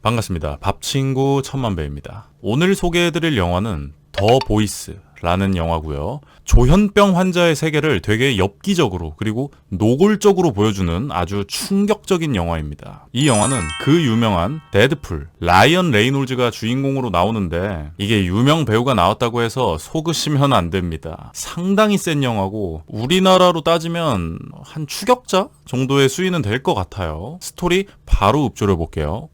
반갑습니다. 밥친구 천만배입니다. 오늘 소개해드릴 영화는 더 보이스라는 영화고요. 조현병 환자의 세계를 되게 엽기적으로 그리고 노골적으로 보여주는 아주 충격적인 영화입니다. 이 영화는 그 유명한 데드풀, 라이언 레이놀즈가 주인공으로 나오는데 이게 유명 배우가 나왔다고 해서 속으시면 안 됩니다. 상당히 센 영화고 우리나라로 따지면 한 추격자 정도의 수위는 될 것 같아요. 스토리 바로 읊조려 볼게요.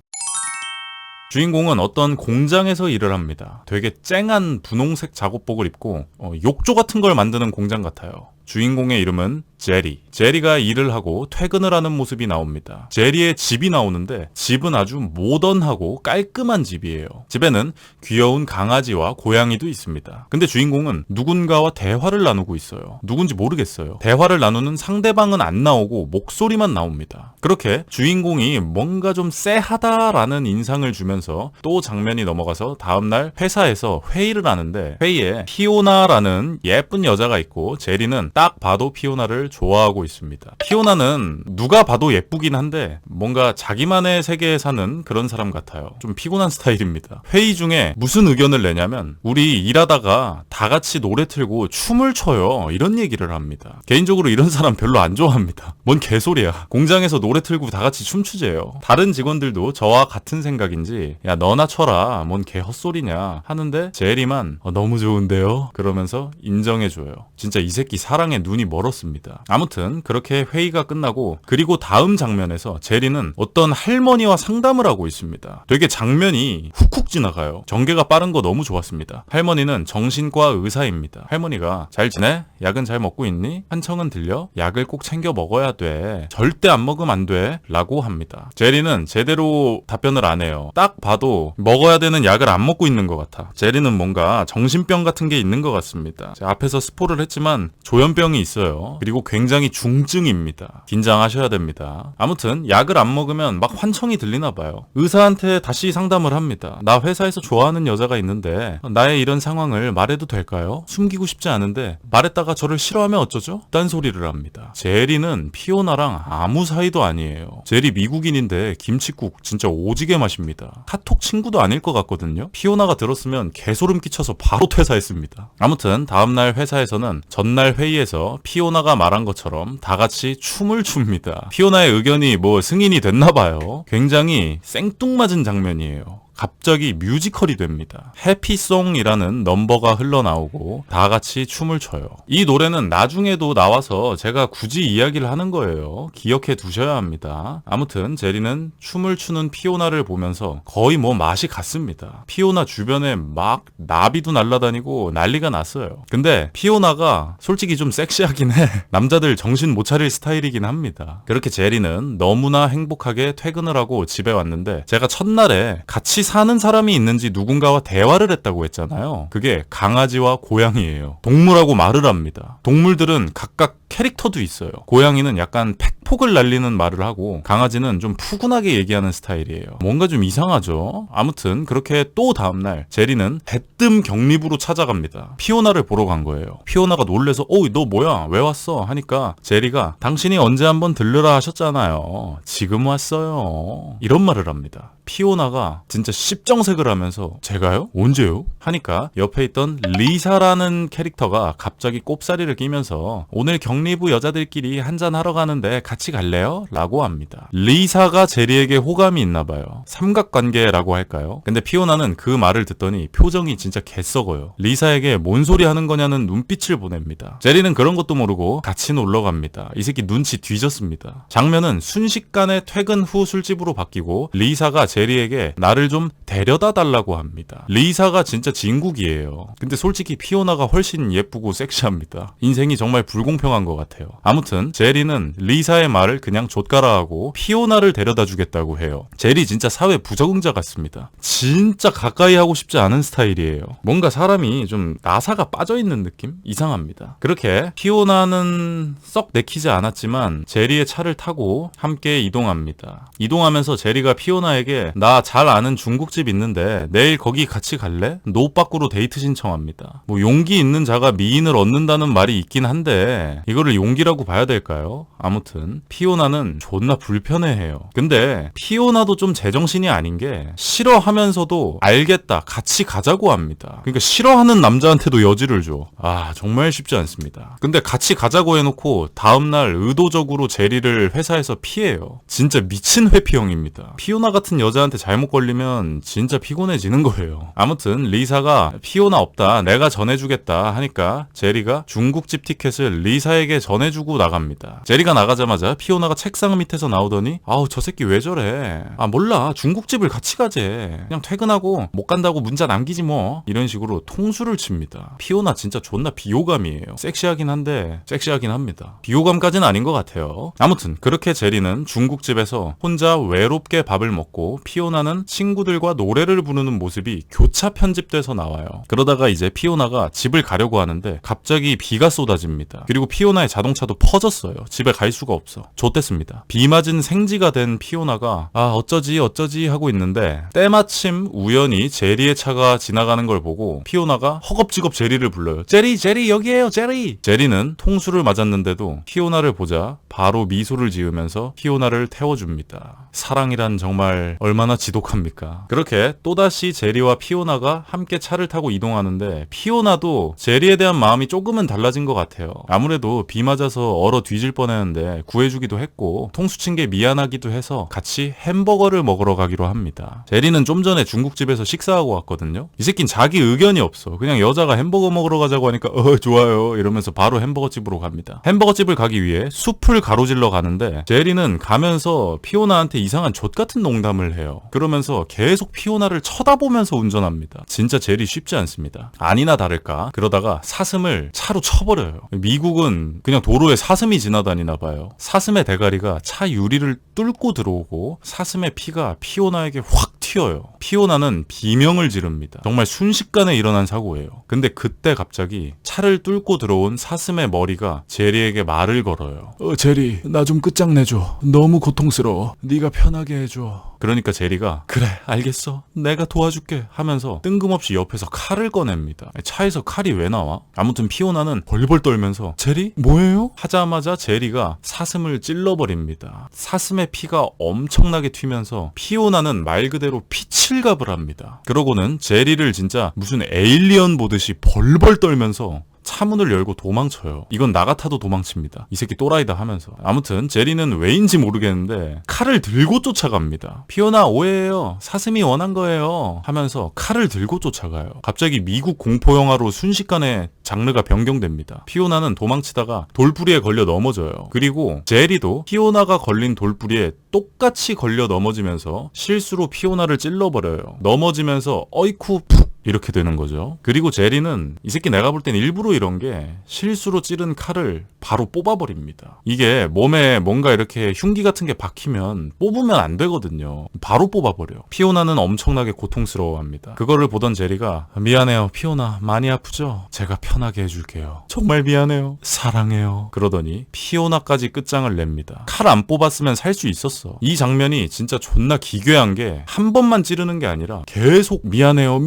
주인공은 어떤 공장에서 일을 합니다. 되게 쨍한 분홍색 작업복을 입고 욕조 같은 걸 만드는 공장 같아요. 주인공의 이름은 제리. 제리가 일을 하고 퇴근을 하는 모습이 나옵니다. 제리의 집이 나오는데 집은 아주 모던하고 깔끔한 집이에요. 집에는 귀여운 강아지와 고양이도 있습니다. 근데 주인공은 누군가와 대화를 나누고 있어요. 누군지 모르겠어요. 대화를 나누는 상대방은 안 나오고 목소리만 나옵니다. 그렇게 주인공이 뭔가 좀 쎄하다라는 인상을 주면서 또 장면이 넘어가서 다음날 회사에서 회의를 하는데 회의에 피오나라는 예쁜 여자가 있고 제리는 딱 봐도 피오나를 좋아하고 있습니다. 피오나는 누가 봐도 예쁘긴 한데 뭔가 자기만의 세계에 사는 그런 사람 같아요. 좀 피곤한 스타일입니다. 회의 중에 무슨 의견을 내냐면 우리 일하다가 다 같이 노래 틀고 춤을 춰요. 이런 얘기를 합니다. 개인적으로 이런 사람 별로 안 좋아합니다. 뭔 개소리야. 공장에서 노래 틀고 다 같이 춤추재요. 다른 직원들도 저와 같은 생각인지 야 너나 춰라. 뭔 개 헛소리냐 하는데 제리만 너무 좋은데요? 그러면서 인정해줘요. 진짜 이 새끼 사랑에 눈이 멀었습니다. 아무튼 그렇게 회의가 끝나고 그리고 다음 장면에서 제리는 어떤 할머니와 상담을 하고 있습니다. 되게 장면이 훅훅 지나가요. 전개가 빠른 거 너무 좋았습니다. 할머니는 정신과 의사입니다. 할머니가 잘 지내? 약은 잘 먹고 있니? 한청은 들려? 약을 꼭 챙겨 먹어야 돼. 절대 안 먹으면 안 돼. 라고 합니다. 제리는 제대로 답변을 안 해요. 딱 봐도 먹어야 되는 약을 안 먹고 있는 것 같아. 제리는 뭔가 정신병 같은 게 있는 것 같습니다. 제가 앞에서 스포를 했지만 조현병이 있어요. 그리고 굉장히 중증입니다. 긴장하셔야 됩니다. 아무튼 약을 안 먹으면 막 환청이 들리나 봐요. 의사한테 다시 상담을 합니다. 나 회사에서 좋아하는 여자가 있는데 나의 이런 상황을 말해도 될까요? 숨기고 싶지 않은데 말했다가 저를 싫어하면 어쩌죠? 딴소리를 합니다. 제리는 피오나랑 아무 사이도 아니에요. 제리 미국인인데 김칫국 진짜 오지게 마십니다. 카톡 친구도 아닐 것 같거든요. 피오나가 들었으면 개소름 끼쳐서 바로 퇴사했습니다. 아무튼 다음날 회사에서는 전날 회의에서 피오나가 말한 것처럼 다 같이 춤을 춥니다. 피오나의 의견이 승인이 됐나 봐요. 굉장히 생뚱맞은 장면이에요. 갑자기 뮤지컬이 됩니다. 해피송이라는 넘버가 흘러나오고 다 같이 춤을 춰요. 이 노래는 나중에도 나와서 제가 굳이 이야기를 하는 거예요. 기억해 두셔야 합니다. 아무튼 제리는 춤을 추는 피오나를 보면서 거의 맛이 갔습니다. 피오나 주변에 막 나비도 날아다니고 난리가 났어요. 근데 피오나가 솔직히 좀 섹시하긴 해. 남자들 정신 못 차릴 스타일이긴 합니다. 그렇게 제리는 너무나 행복하게 퇴근을 하고 집에 왔는데 제가 첫날에 같이 사는 사람이 있는지 누군가와 대화를 했다고 했잖아요. 그게 강아지와 고양이예요. 동물하고 말을 합니다. 동물들은 각각 캐릭터도 있어요. 고양이는 약간 팩폭을 날리는 말을 하고 강아지는 좀 푸근하게 얘기하는 스타일이에요. 뭔가 좀 이상하죠? 아무튼 그렇게 또 다음날 제리는 대뜸 격리부로 찾아갑니다. 피오나를 보러 간 거예요. 피오나가 놀래서 너 뭐야? 왜 왔어? 하니까 제리가 당신이 언제 한번 들르라 하셨잖아요. 지금 왔어요. 이런 말을 합니다. 피오나가 진짜 십정색을 하면서 제가요? 언제요? 하니까 옆에 있던 리사라는 캐릭터가 갑자기 꼽사리를 끼면서 오늘 격리부 여자들끼리 한잔하러 가는데 같이 갈래요? 라고 합니다. 리사가 제리에게 호감이 있나 봐요. 삼각관계라고 할까요? 근데 피오나는 그 말을 듣더니 표정이 진짜 개썩어요. 리사에게 뭔 소리 하는 거냐는 눈빛을 보냅니다. 제리는 그런 것도 모르고 같이 놀러 갑니다. 이 새끼 눈치 뒤졌습니다. 장면은 순식간에 퇴근 후 술집으로 바뀌고 리사가 제리에게 나를 좀 데려다 달라고 합니다. 리사가 진짜 진국이에요. 근데 솔직히 피오나가 훨씬 예쁘고 섹시합니다. 인생이 정말 불공평한 것 같아요. 아무튼 제리는 리사의 말을 그냥 좆가라하고 피오나를 데려다 주겠다고 해요. 제리 진짜 사회 부적응자 같습니다. 진짜 가까이 하고 싶지 않은 스타일이에요. 뭔가 사람이 좀 나사가 빠져있는 느낌? 이상합니다. 그렇게 피오나는 썩 내키지 않았지만 제리의 차를 타고 함께 이동합니다. 이동하면서 제리가 피오나에게 나 잘 아는 중국집 있는데 내일 거기 같이 갈래? 노 밖으로 데이트 신청합니다. 용기 있는 자가 미인을 얻는다는 말이 있긴 한데 이거를 용기라고 봐야 될까요? 아무튼 피오나는 존나 불편해해요. 근데 피오나도 좀 제정신이 아닌 게 싫어하면서도 알겠다, 같이 가자고 합니다. 그러니까 싫어하는 남자한테도 여지를 줘. 정말 쉽지 않습니다. 근데 같이 가자고 해놓고 다음날 의도적으로 제리를 회사에서 피해요. 진짜 미친 회피형입니다. 피오나 같은 여자한테 잘못 걸리면 진짜 피곤해지는 거예요. 아무튼 리사가 피오나 없다, 내가 전해주겠다 하니까 제리가 중국집 티켓을 리사에게 전해주고 나갑니다. 제리가 나가자마자 피오나가 책상 밑에서 나오더니 저 새끼 왜 저래? 몰라, 중국집을 같이 가재. 그냥 퇴근하고 못 간다고 문자 남기지 뭐. 이런 식으로 통수를 칩니다. 피오나 진짜 존나 비호감이에요. 섹시하긴 한데 섹시하긴 합니다. 비호감까지는 아닌 것 같아요. 아무튼 그렇게 제리는 중국집에서 혼자 외롭게 밥을 먹고 피오나는 친구들과 노래를 부르는 모습이 교차 편집돼서 나와요. 그러다가 이제 피오나가 집을 가려고 하는데 갑자기 비가 쏟아집니다. 그리고 피오나의 자동차도 퍼졌어요. 집에 갈 수가 없어. 좆됐습니다. 비 맞은 생지가 된 피오나가 어쩌지 하고 있는데 때마침 우연히 제리의 차가 지나가는 걸 보고 피오나가 허겁지겁 제리를 불러요. 제리 여기에요, 제리. 제리는 통수를 맞았는데도 피오나를 보자 바로 미소를 지으면서 피오나를 태워줍니다. 사랑이란 정말 얼마나 지독합니까? 그렇게 또다시 제리와 피오나가 함께 차를 타고 이동하는데 피오나도 제리에 대한 마음이 조금은 달라진 것 같아요. 아무래도 비 맞아서 얼어 뒤질 뻔했는데 구해주기도 했고 통수 친 게 미안하기도 해서 같이 햄버거를 먹으러 가기로 합니다. 제리는 좀 전에 중국집에서 식사하고 왔거든요. 이 새낀 자기 의견이 없어. 그냥 여자가 햄버거 먹으러 가자고 하니까 좋아요 이러면서 바로 햄버거집으로 갑니다. 햄버거집을 가기 위해 숲을 가로질러 가는데 제리는 가면서 피오나한테 이상한 족같은 농담을 해요. 그러면서 계속 피오나를 쳐다보면서 운전합니다. 진짜 제리 쉽지 않습니다. 아니나 다를까 그러다가 사슴을 차로 쳐버려요. 미국은 그냥 도로에 사슴이 지나다니나 봐요. 사슴의 대가리가 차 유리를 뚫고 들어오고 사슴의 피가 피오나에게 확 튀어요. 피오나는 비명을 지릅니다. 정말 순식간에 일어난 사고예요. 근데 그때 갑자기 차를 뚫고 들어온 사슴의 머리가 제리에게 말을 걸어요. 제리, 나 좀 끝장내줘. 너무 고통스러워. 네가 편하게 해줘. 그러니까 제리가 그래 알겠어 내가 도와줄게 하면서 뜬금없이 옆에서 칼을 꺼냅니다. 차에서 칼이 왜 나와? 아무튼 피오나는 벌벌 떨면서 제리? 뭐예요? 하자마자 제리가 사슴을 찔러버립니다. 사슴의 피가 엄청나게 튀면서 피오나는 말 그대로 피칠갑을 합니다. 그러고는 제리를 진짜 무슨 에일리언 보듯이 벌벌 떨면서 차문을 열고 도망쳐요. 이건 나 같아도 도망칩니다. 이 새끼 또라이다 하면서. 아무튼 제리는 왜인지 모르겠는데 칼을 들고 쫓아갑니다. 피오나 오해예요. 사슴이 원한 거예요. 하면서 칼을 들고 쫓아가요. 갑자기 미국 공포영화로 순식간에 장르가 변경됩니다. 피오나는 도망치다가 돌부리에 걸려 넘어져요. 그리고 제리도 피오나가 걸린 돌부리에 똑같이 걸려 넘어지면서 실수로 피오나를 찔러버려요. 넘어지면서 어이쿠 푹 이렇게 되는 거죠. 그리고 제리는 이 새끼 내가 볼 땐 일부러 이런 게 실수로 찌른 칼을 바로 뽑아버립니다. 이게 몸에 뭔가 이렇게 흉기 같은 게 박히면 뽑으면 안 되거든요. 바로 뽑아버려. 피오나는 엄청나게 고통스러워합니다. 그거를 보던 제리가 미안해요 피오나 많이 아프죠? 제가 편하게 해줄게요. 정말 미안해요. 사랑해요. 그러더니 피오나까지 끝장을 냅니다. 칼 안 뽑았으면 살 수 있었어. 이 장면이 진짜 존나 기괴한 게 한 번만 찌르는 게 아니라 계속 미안해요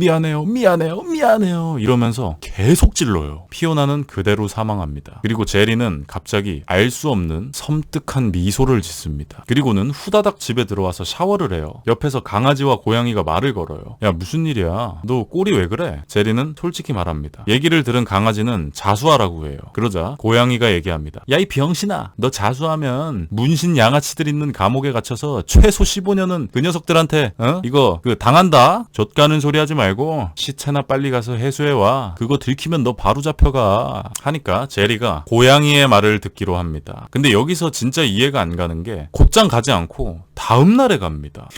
이러면서 계속 찔러요. 피오나는 그대로 사망합니다. 그리고 제리는 갑자기 알 수 없는 섬뜩한 미소를 짓습니다. 그리고는 후다닥 집에 들어와서 샤워를 해요. 옆에서 강아지와 고양이가 말을 걸어요. 야 무슨 일이야? 너 꼴이 왜 그래? 제리는 솔직히 말합니다. 얘기를 들은 강아지는 자수하라고 해요. 그러자 고양이가 얘기합니다. 야 이 병신아, 너 자수하면 문신 양아치들 있는 감옥에 갇혀서 최소 15년은 그 녀석들한테 이거 당한다. 좆가는 소리 하지 말고 시체나 빨리 가서 해수해와. 그거 들키면 너 바로 잡혀가. 하니까 제리가 고양이의 말을 듣기로 합니다. 근데 여기서 진짜 이해가 안 가는 게 곧장 가지 않고 다음날에 갑니다.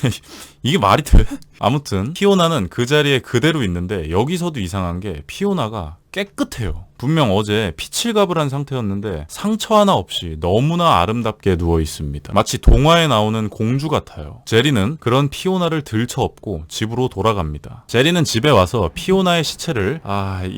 이게 말이 돼? 아무튼 피오나는 그 자리에 그대로 있는데 여기서도 이상한 게 피오나가 깨끗해요. 분명 어제 피칠갑을 한 상태였는데 상처 하나 없이 너무나 아름답게 누워 있습니다. 마치 동화에 나오는 공주 같아요. 제리는 그런 피오나를 들쳐업고 집으로 돌아갑니다. 제리는 집에 와서 피오나의 시체를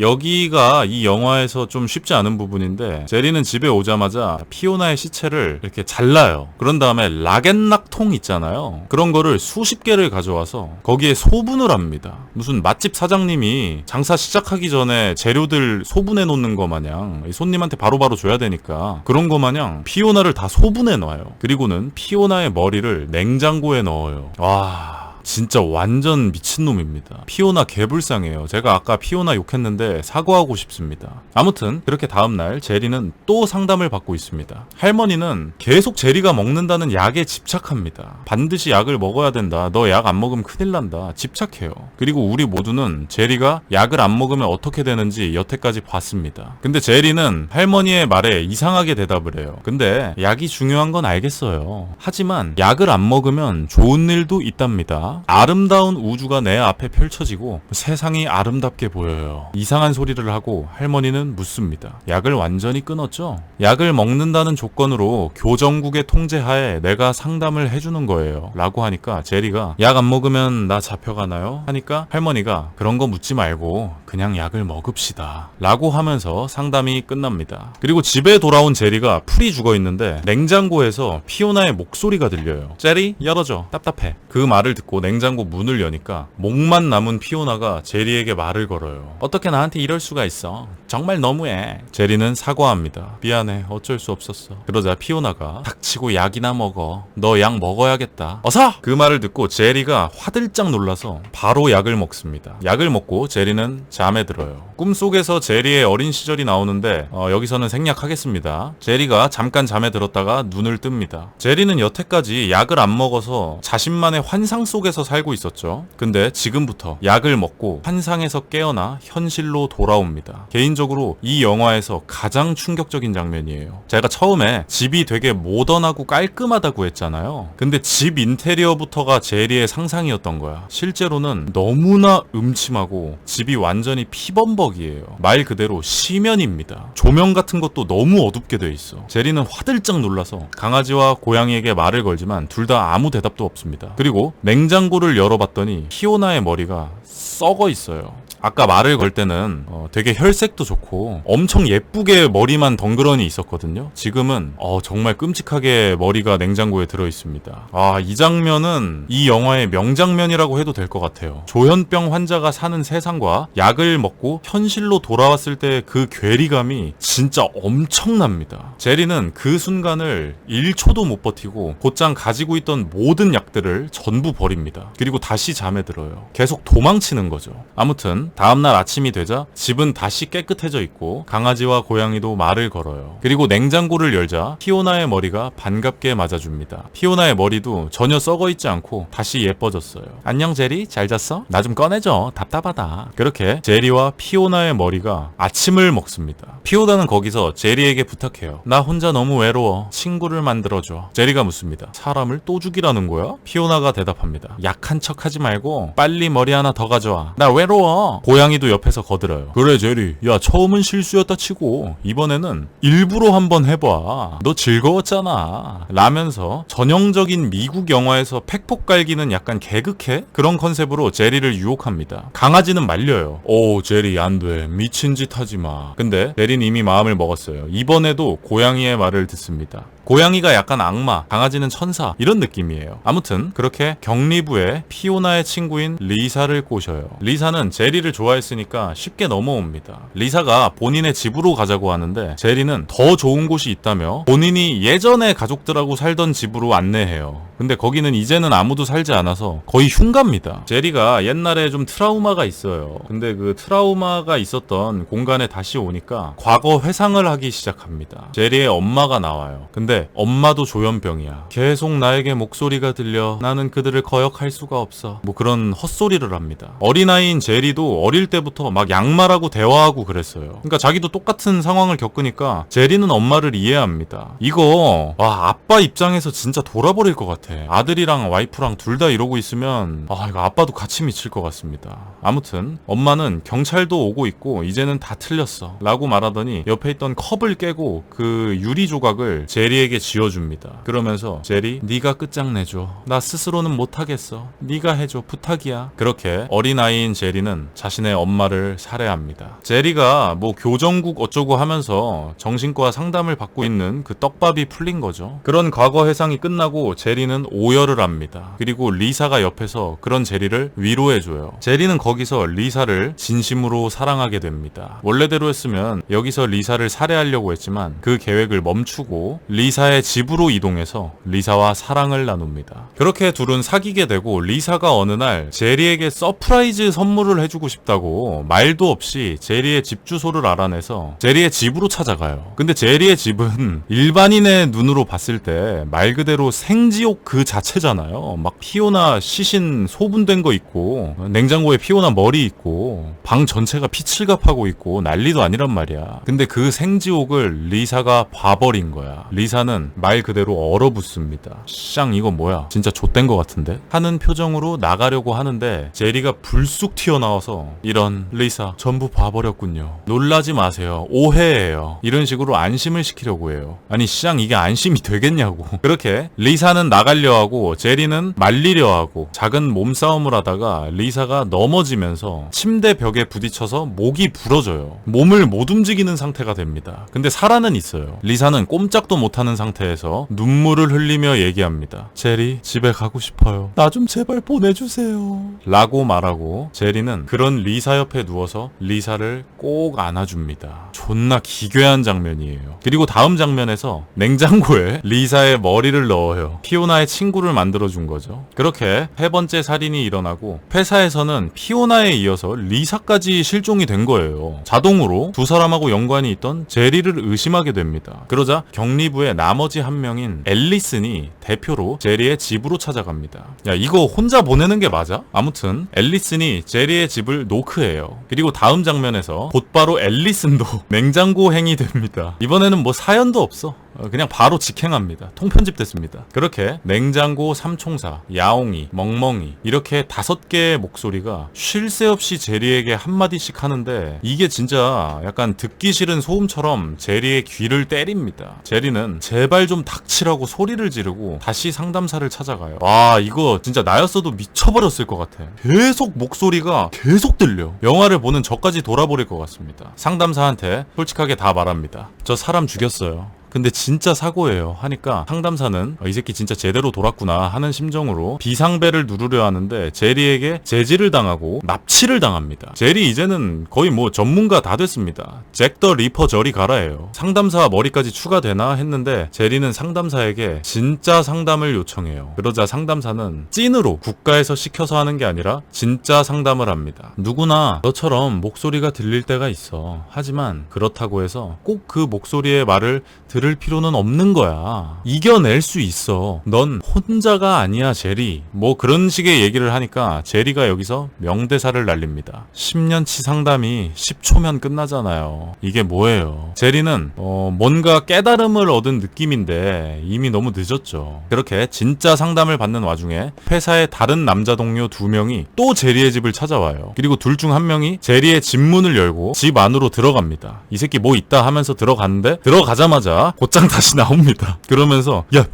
여기가 이 영화에서 좀 쉽지 않은 부분인데 제리는 집에 오자마자 피오나의 시체를 이렇게 잘라요. 그런 다음에 락앤락통 통 있잖아요. 그런 거를 수십 개를 가져와서 거기에 소분을 합니다. 무슨 맛집 사장님이 장사 시작하기 전에 재료들 소분해 놓는 거 마냥 손님한테 바로바로 줘야 되니까 그런 거 마냥 피오나를 다 소분해 놔요. 그리고는 피오나의 머리를 냉장고에 넣어요. 와... 진짜 완전 미친놈입니다. 피오나 개불쌍해요. 제가 아까 피오나 욕했는데 사과하고 싶습니다. 아무튼 그렇게 다음날 제리는 또 상담을 받고 있습니다. 할머니는 계속 제리가 먹는다는 약에 집착합니다. 반드시 약을 먹어야 된다. 너 약 안 먹으면 큰일 난다. 집착해요. 그리고 우리 모두는 제리가 약을 안 먹으면 어떻게 되는지 여태까지 봤습니다. 근데 제리는 할머니의 말에 이상하게 대답을 해요. 근데 약이 중요한 건 알겠어요. 하지만 약을 안 먹으면 좋은 일도 있답니다. 아름다운 우주가 내 앞에 펼쳐지고 세상이 아름답게 보여요. 이상한 소리를 하고 할머니는 묻습니다. 약을 완전히 끊었죠? 약을 먹는다는 조건으로 교정국의 통제하에 내가 상담을 해주는 거예요. 라고 하니까 제리가 약 안 먹으면 나 잡혀가나요? 하니까 할머니가 그런 거 묻지 말고 그냥 약을 먹읍시다. 라고 하면서 상담이 끝납니다. 그리고 집에 돌아온 제리가 풀이 죽어 있는데 냉장고에서 피오나의 목소리가 들려요. 제리 열어줘. 답답해. 그 말을 듣고 냉장고 문을 여니까 목만 남은 피오나가 제리에게 말을 걸어요. 어떻게 나한테 이럴 수가 있어. 정말 너무해. 제리는 사과합니다. 미안해. 어쩔 수 없었어. 그러자 피오나가 닥치고 약이나 먹어. 너 약 먹어야겠다. 어서! 그 말을 듣고 제리가 화들짝 놀라서 바로 약을 먹습니다. 약을 먹고 제리는 잠에 들어요. 꿈속에서 제리의 어린 시절이 나오는데 여기서는 생략하겠습니다. 제리가 잠깐 잠에 들었다가 눈을 뜹니다. 제리는 여태까지 약을 안 먹어서 자신만의 환상 속에서 살고 있었죠. 근데 지금부터 약을 먹고 환상에서 깨어나 현실로 돌아옵니다. 개인적으로 이 영화에서 가장 충격적인 장면이에요. 제가 처음에 집이 되게 모던하고 깔끔하다고 했잖아요. 근데 집 인테리어부터가 제리의 상상이었던 거야. 실제로는 너무나 음침하고 집이 완전히 피범벅이에요. 말 그대로 시면입니다. 조명 같은 것도 너무 어둡게 돼 있어. 제리는 화들짝 놀라서 강아지와 고양이에게 말을 걸지만 둘 다 아무 대답도 없습니다. 그리고 냉장고를 열어봤더니 피오나의 머리가 썩어 있어요. 아까 말을 걸 때는 되게 혈색도 좋고 엄청 예쁘게 머리만 덩그러니 있었거든요. 지금은 정말 끔찍하게 머리가 냉장고에 들어있습니다. 이 장면은 이 영화의 명장면이라고 해도 될 것 같아요. 조현병 환자가 사는 세상과 약을 먹고 현실로 돌아왔을 때 그 괴리감이 진짜 엄청납니다. 제리는 그 순간을 1초도 못 버티고 곧장 가지고 있던 모든 약들을 전부 버립니다. 그리고 다시 잠에 들어요. 계속 도망치는 거죠. 아무튼 다음날 아침이 되자 집은 다시 깨끗해져 있고 강아지와 고양이도 말을 걸어요. 그리고 냉장고를 열자 피오나의 머리가 반갑게 맞아줍니다. 피오나의 머리도 전혀 썩어 있지 않고 다시 예뻐졌어요. 안녕 제리, 잘 잤어? 나 좀 꺼내줘. 답답하다. 그렇게 제리와 피오나의 머리가 아침을 먹습니다. 피오나는 거기서 제리에게 부탁해요. 나 혼자 너무 외로워. 친구를 만들어줘. 제리가 묻습니다. 사람을 또 죽이라는 거야? 피오나가 대답합니다. 약한 척 하지 말고 빨리 머리 하나 더 가져와. 나 외로워. 고양이도 옆에서 거들어요. 그래 제리, 야 처음은 실수였다 치고 이번에는 일부러 한번 해봐. 너 즐거웠잖아. 라면서 전형적인 미국 영화에서 팩폭 갈기는 약간 개그캐? 그런 컨셉으로 제리를 유혹합니다. 강아지는 말려요. 오 제리 안돼. 미친 짓 하지마. 근데 제리는 이미 마음을 먹었어요. 이번에도 고양이의 말을 듣습니다. 고양이가 약간 악마, 강아지는 천사 이런 느낌이에요. 아무튼 그렇게 격리부에 피오나의 친구인 리사를 꼬셔요. 리사는 제리를 좋아했으니까 쉽게 넘어옵니다. 리사가 본인의 집으로 가자고 하는데 제리는 더 좋은 곳이 있다며 본인이 예전에 가족들하고 살던 집으로 안내해요. 근데 거기는 이제는 아무도 살지 않아서 거의 흉가입니다. 제리가 옛날에 좀 트라우마가 있어요. 근데 그 트라우마가 있었던 공간에 다시 오니까 과거 회상을 하기 시작합니다. 제리의 엄마가 나와요. 근데 엄마도 조현병이야. 계속 나에게 목소리가 들려. 나는 그들을 거역할 수가 없어. 뭐 그런 헛소리를 합니다. 어린아이인 제리도 어릴 때부터 막 양말하고 대화하고 그랬어요. 그러니까 자기도 똑같은 상황을 겪으니까 제리는 엄마를 이해합니다. 이거 아빠 입장에서 진짜 돌아버릴 것 같아. 아들이랑 와이프랑 둘 다 이러고 있으면 이거 아빠도 같이 미칠 것 같습니다. 아무튼 엄마는 경찰도 오고 있고 이제는 다 틀렸어 라고 말하더니 옆에 있던 컵을 깨고 그 유리 조각을 제리에게 쥐어줍니다. 그러면서 제리, 네가 끝장내줘. 나 스스로는 못하겠어. 네가 해줘. 부탁이야. 그렇게 어린아이인 제리는 자신 자신의 엄마를 살해합니다. 제리가 뭐 교정국 어쩌고 하면서 정신과 상담을 받고 있는 그 떡밥이 풀린 거죠. 그런 과거 회상이 끝나고 제리는 오열을 합니다. 그리고 리사가 옆에서 그런 제리를 위로해줘요. 제리는 거기서 리사를 진심으로 사랑하게 됩니다. 원래대로 했으면 여기서 리사를 살해하려고 했지만 그 계획을 멈추고 리사의 집으로 이동해서 리사와 사랑을 나눕니다. 그렇게 둘은 사귀게 되고 리사가 어느 날 제리에게 서프라이즈 선물을 해주고 싶다고 말도 없이 제리의 집 주소를 알아내서 제리의 집으로 찾아가요. 근데 제리의 집은 일반인의 눈으로 봤을 때 말 그대로 생지옥 그 자체잖아요. 막 피오나 시신 소분된 거 있고 냉장고에 피오나 머리 있고 방 전체가 피칠갑하고 있고 난리도 아니란 말이야. 근데 그 생지옥을 리사가 봐버린 거야. 리사는 말 그대로 얼어붙습니다. 쌍 이거 뭐야? 진짜 좆된 거 같은데? 하는 표정으로 나가려고 하는데 제리가 불쑥 튀어나와서 이런 리사 전부 봐버렸군요. 놀라지 마세요. 오해예요. 이런 식으로 안심을 시키려고 해요. 아니 쌍 이게 안심이 되겠냐고. 그렇게 리사는 나가려 하고 제리는 말리려 하고 작은 몸싸움을 하다가 리사가 넘어지면서 침대 벽에 부딪혀서 목이 부러져요. 몸을 못 움직이는 상태가 됩니다. 근데 살아는 있어요. 리사는 꼼짝도 못하는 상태에서 눈물을 흘리며 얘기합니다. 제리 집에 가고 싶어요. 나 좀 제발 보내주세요. 라고 말하고 제리는 그런 리사 옆에 누워서 리사를 꼭 안아줍니다. 존나 기괴한 장면이에요. 그리고 다음 장면에서 냉장고에 리사의 머리를 넣어요. 피오나의 친구를 만들어준 거죠. 그렇게 세 번째 살인이 일어나고 회사에서는 피오나에 이어서 리사까지 실종이 된 거예요. 자동으로 두 사람하고 연관이 있던 제리를 의심하게 됩니다. 그러자 격리부의 나머지 한 명인 앨리슨이 대표로 제리의 집으로 찾아갑니다. 야 이거 혼자 보내는 게 맞아? 아무튼 앨리슨이 제리의 집을 노크해요. 그리고 다음 장면에서 곧바로 앨리슨도 냉장고 행위 됩니다. 이번에는 뭐 사연도 없어. 그냥 바로 직행합니다. 통편집됐습니다. 그렇게 냉장고 삼총사, 야옹이, 멍멍이 이렇게 5개의 목소리가 쉴 새 없이 제리에게 한마디씩 하는데 이게 진짜 약간 듣기 싫은 소음처럼 제리의 귀를 때립니다. 제리는 제발 좀 닥치라고 소리를 지르고 다시 상담사를 찾아가요. 와 이거 진짜 나였어도 미쳐버렸을 것 같아. 계속 목소리가 계속 들려. 영화를 보는 저까지 돌아버릴 것 같습니다. 상담사한테 솔직하게 다 말합니다. 저 사람 죽였어요. 근데 진짜 사고예요 하니까 상담사는 이 새끼 진짜 제대로 돌았구나 하는 심정으로 비상벨을 누르려 하는데 제리에게 제지를 당하고 납치를 당합니다. 제리 이제는 거의 뭐 전문가 다 됐습니다. 잭 더 리퍼 저리 가라예요. 상담사 머리까지 추가되나 했는데 제리는 상담사에게 진짜 상담을 요청해요. 그러자 상담사는 찐으로 국가에서 시켜서 하는 게 아니라 진짜 상담을 합니다. 누구나 너처럼 목소리가 들릴 때가 있어. 하지만 그렇다고 해서 꼭 그 목소리의 말을 들을 필요는 없는 거야. 이겨낼 수 있어. 넌 혼자가 아니야 제리. 뭐 그런 식의 얘기를 하니까 제리가 여기서 명대사를 날립니다. 10년치 상담이 10초면 끝나잖아요. 이게 뭐예요? 제리는 뭔가 깨달음을 얻은 느낌인데 이미 너무 늦었죠. 그렇게 진짜 상담을 받는 와중에 회사의 다른 남자 동료 2명이 또 제리의 집을 찾아와요. 그리고 둘 중 한 명이 제리의 집 문을 열고 집 안으로 들어갑니다. 이 새끼 뭐 있다 하면서 들어갔는데 들어가자마자 곧장 다시 나옵니다. 그러면서 야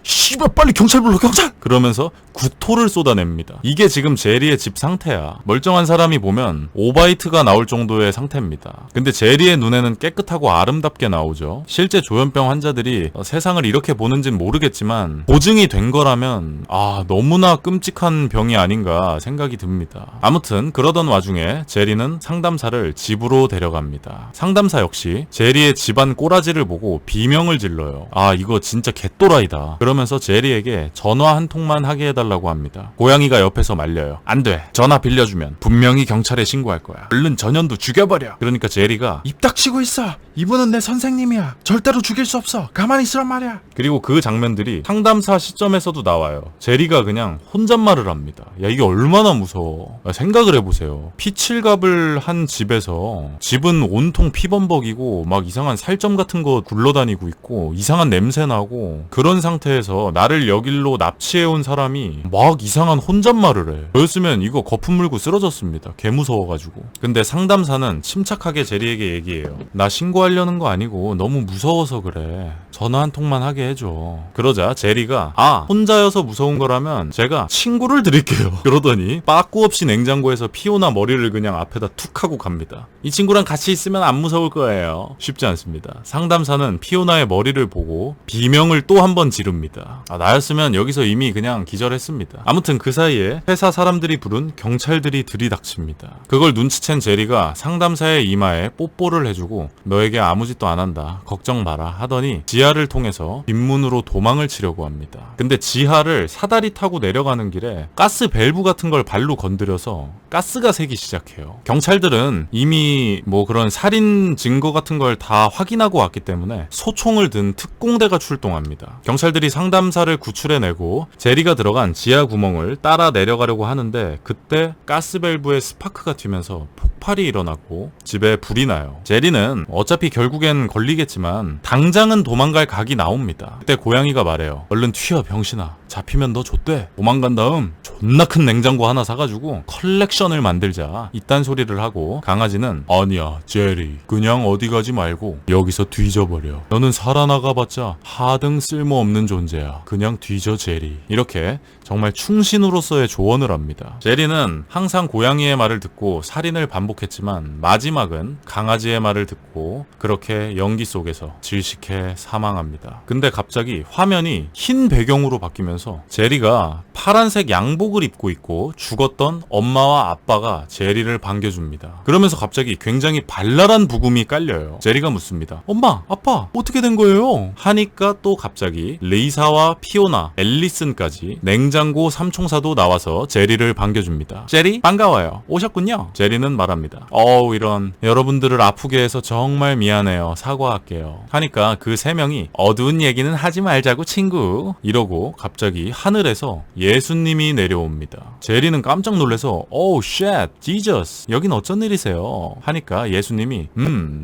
씨발 빨리 경찰 불러 경찰! 그러면서 구토를 쏟아냅니다. 이게 지금 제리의 집 상태야. 멀쩡한 사람이 보면 오바이트가 나올 정도의 상태입니다. 근데 제리의 눈에는 깨끗하고 아름답게 나오죠. 실제 조현병 환자들이 세상을 이렇게 보는진 모르겠지만 보증이 된 거라면 너무나 끔찍한 병이 아닌가 생각이 듭니다. 아무튼 그러던 와중에 제리는 상담사를 집으로 데려갑니다. 상담사 역시 제리의 집안 꼬라지를 보고 비명을 질러요. 이거 진짜 개또라이다. 그러면서 제리에게 전화 한 통만 하게 해달라고 합니다. 고양이가 옆에서 말려요. 안 돼. 전화 빌려주면 분명히 경찰에 신고할 거야. 얼른 전현도 죽여버려. 그러니까 제리가 입 닥치고 있어. 이분은 내 선생님이야. 절대로 죽일 수 없어. 가만히 있으란 말이야. 그리고 그 장면들이 상담사 시점에서도 나와요. 제리가 그냥 혼잣말을 합니다. 야 이게 얼마나 무서워. 생각을 해보세요. 피칠갑을 한 집에서 집은 온통 피범벅이고 막 이상한 살점 같은 거 굴러다니고 있고 이상한 냄새 나고 그런 이런 상태에서 나를 여길로 납치해온 사람이 막 이상한 혼잣말을 해. 저였으면 이거 거품 물고 쓰러졌습니다. 개 무서워가지고. 근데 상담사는 침착하게 제리에게 얘기해요. 나 신고하려는 거 아니고 너무 무서워서 그래. 전화 한 통만 하게 해줘. 그러자 제리가 혼자여서 무서운 거라면 제가 친구를 드릴게요. 그러더니 빠꾸 없이 냉장고에서 피오나 머리를 그냥 앞에다 툭 하고 갑니다. 이 친구랑 같이 있으면 안 무서울 거예요. 쉽지 않습니다. 상담사는 피오나의 머리를 보고 비명을 또 한 번 지릅니다. 나였으면 여기서 이미 그냥 기절했습니다. 아무튼 그 사이에 회사 사람들이 부른 경찰들이 들이닥칩니다. 그걸 눈치챈 제리가 상담사의 이마에 뽀뽀를 해주고 너에게 아무 짓도 안 한다. 걱정 마라 하더니 지하를 통해서 뒷문으로 도망을 치려고 합니다. 근데 지하를 사다리 타고 내려가는 길에 가스 밸브 같은 걸 발로 건드려서 가스가 새기 시작해요. 경찰들은 이미 뭐 그런 살인 증거 같은 걸 다 확인하고 왔기 때문에 소총을 든 특공대가 출동합니다. 경찰들이 상담사를 구출해내고 제리가 들어간 지하 구멍을 따라 내려가려고 하는데 그때 가스 밸브에 스파크가 튀면서 폭발이 일어나고 집에 불이 나요. 제리는 어차피 결국엔 걸리겠지만 당장은 도망갈 각이 나옵니다. 그때 고양이가 말해요. 얼른 튀어 병신아. 잡히면 너 좆대. 도망간 다음 존나 큰 냉장고 하나 사가지고 컬렉션을 만들자. 이딴 소리를 하고 강아지는 아니야 제리 그냥 어디 가지 말고 여기서 뒤져버려. 너는 살아나가봤자 하등 쓸모없는 존재야. 그냥 뒤져 제리. 이렇게 정말 충신으로서의 조언을 합니다. 제리는 항상 고양이의 말을 듣고 살인을 반복했지만 마지막은 강아지의 말을 듣고 그렇게 연기 속에서 질식해 사망합니다. 근데 갑자기 화면이 흰 배경으로 바뀌면서 제리가 파란색 양복을 입고 있고 죽었던 엄마와 아빠가 제리를 반겨줍니다. 그러면서 갑자기 굉장히 발랄한 부금이 깔려요. 제리가 묻습니다. 엄마, 아빠, 어떻게 된 거예요? 하니까 또 갑자기 레이사와 피오나, 앨리슨까지 냉장고 삼총사도 나와서 제리를 반겨줍니다. 제리, 반가워요. 오셨군요. 제리는 말합니다. 이런 여러분들을 아프게 해서 정말 미안해요. 사과할게요. 하니까 그 세 명이 어두운 얘기는 하지 말자고 친구 이러고 갑자기 하늘에서 예수님이 내려옵니다. 제리는 깜짝 놀라서 쉣, 지저스 여긴 어쩐 일이세요? 하니까 예수님이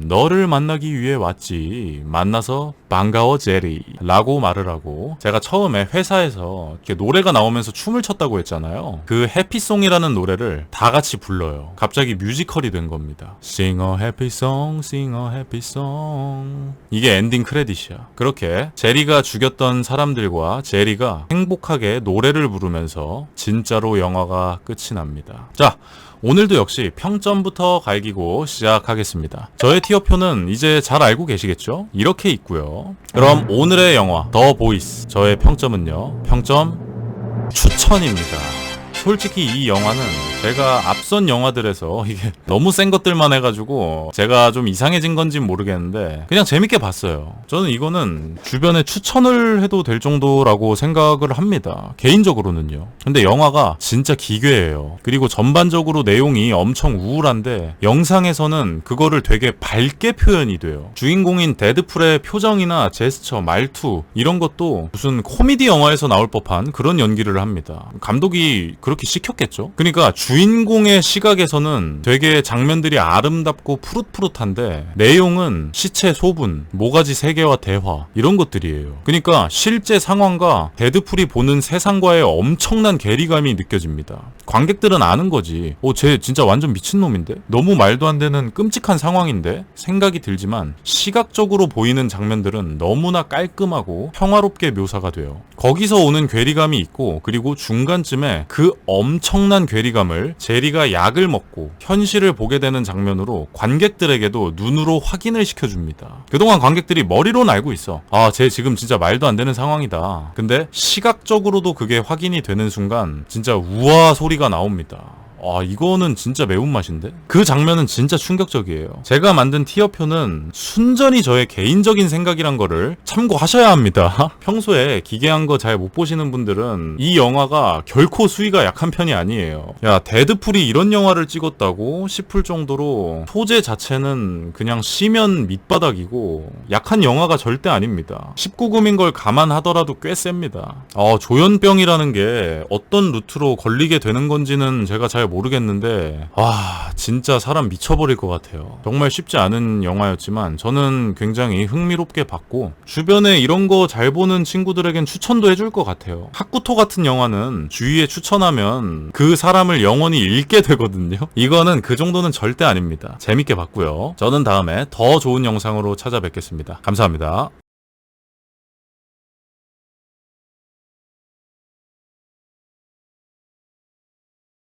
너를 만나기 위해 왔지. 만나서 반가워 제리 라고 말을 하고 제가 처음에 회사에서 이렇게 노래가 나오면서 춤을 췄다고 했잖아요. 그 해피송이라는 노래를 다 같이 불러요. 갑자기 뮤지컬이 된 겁니다. Sing a happy song, sing a happy song. 이게 엔딩 크레딧이야. 그렇게 제리가 죽였던 사람들과 제리가 행복하게 노래를 부르면서 진짜로 영화가 끝이 납니다. 자, 오늘도 역시 평점부터 갈기고 시작하겠습니다. 저의 티어표는 이제 잘 알고 계시겠죠? 이렇게 있고요. 그럼 오늘의 영화 더 보이스 저의 평점은요. 평점 추천입니다. 솔직히 이 영화는 제가 앞선 영화들에서 이게 너무 센 것들만 해가지고 제가 좀 이상해진 건진 모르겠는데 그냥 재밌게 봤어요. 저는 이거는 주변에 추천을 해도 될 정도라고 생각을 합니다. 개인적으로는요. 근데 영화가 진짜 기괴해요. 그리고 전반적으로 내용이 엄청 우울한데 영상에서는 그거를 되게 밝게 표현이 돼요. 주인공인 데드풀의 표정이나 제스처, 말투 이런 것도 무슨 코미디 영화에서 나올 법한 그런 연기를 합니다. 감독이 그렇게 시켰겠죠? 그러니까 주인공의 시각에서는 되게 장면들이 아름답고 푸릇푸릇한데 내용은 시체 소분, 모가지 세계와 대화 이런 것들이에요. 그러니까 실제 상황과 데드풀이 보는 세상과의 엄청난 괴리감이 느껴집니다. 관객들은 아는 거지. 쟤 진짜 완전 미친놈인데? 너무 말도 안 되는 끔찍한 상황인데? 생각이 들지만 시각적으로 보이는 장면들은 너무나 깔끔하고 평화롭게 묘사가 돼요. 거기서 오는 괴리감이 있고 그리고 중간쯤에 그 엄청난 괴리감을 제리가 약을 먹고 현실을 보게 되는 장면으로 관객들에게도 눈으로 확인을 시켜줍니다. 그동안 관객들이 머리로는 알고 있어. 쟤 지금 진짜 말도 안 되는 상황이다. 근데 시각적으로도 그게 확인이 되는 순간 진짜 우와 소리가 나옵니다. 이거는 진짜 매운맛인데? 그 장면은 진짜 충격적이에요. 제가 만든 티어표는 순전히 저의 개인적인 생각이란 거를 참고하셔야 합니다. 평소에 기괴한 거 잘 못 보시는 분들은 이 영화가 결코 수위가 약한 편이 아니에요. 야, 데드풀이 이런 영화를 찍었다고 싶을 정도로 소재 자체는 그냥 심연 밑바닥이고 약한 영화가 절대 아닙니다. 19금인 걸 감안하더라도 꽤 셉니다. 조현병이라는 게 어떤 루트로 걸리게 되는 건지는 제가 잘 모르겠는데 와 진짜 사람 미쳐버릴 것 같아요. 정말 쉽지 않은 영화였지만 저는 굉장히 흥미롭게 봤고 주변에 이런 거 잘 보는 친구들에겐 추천도 해줄 것 같아요. 하쿠토 같은 영화는 주위에 추천하면 그 사람을 영원히 잃게 되거든요. 이거는 그 정도는 절대 아닙니다. 재밌게 봤고요. 저는 다음에 더 좋은 영상으로 찾아뵙겠습니다. 감사합니다.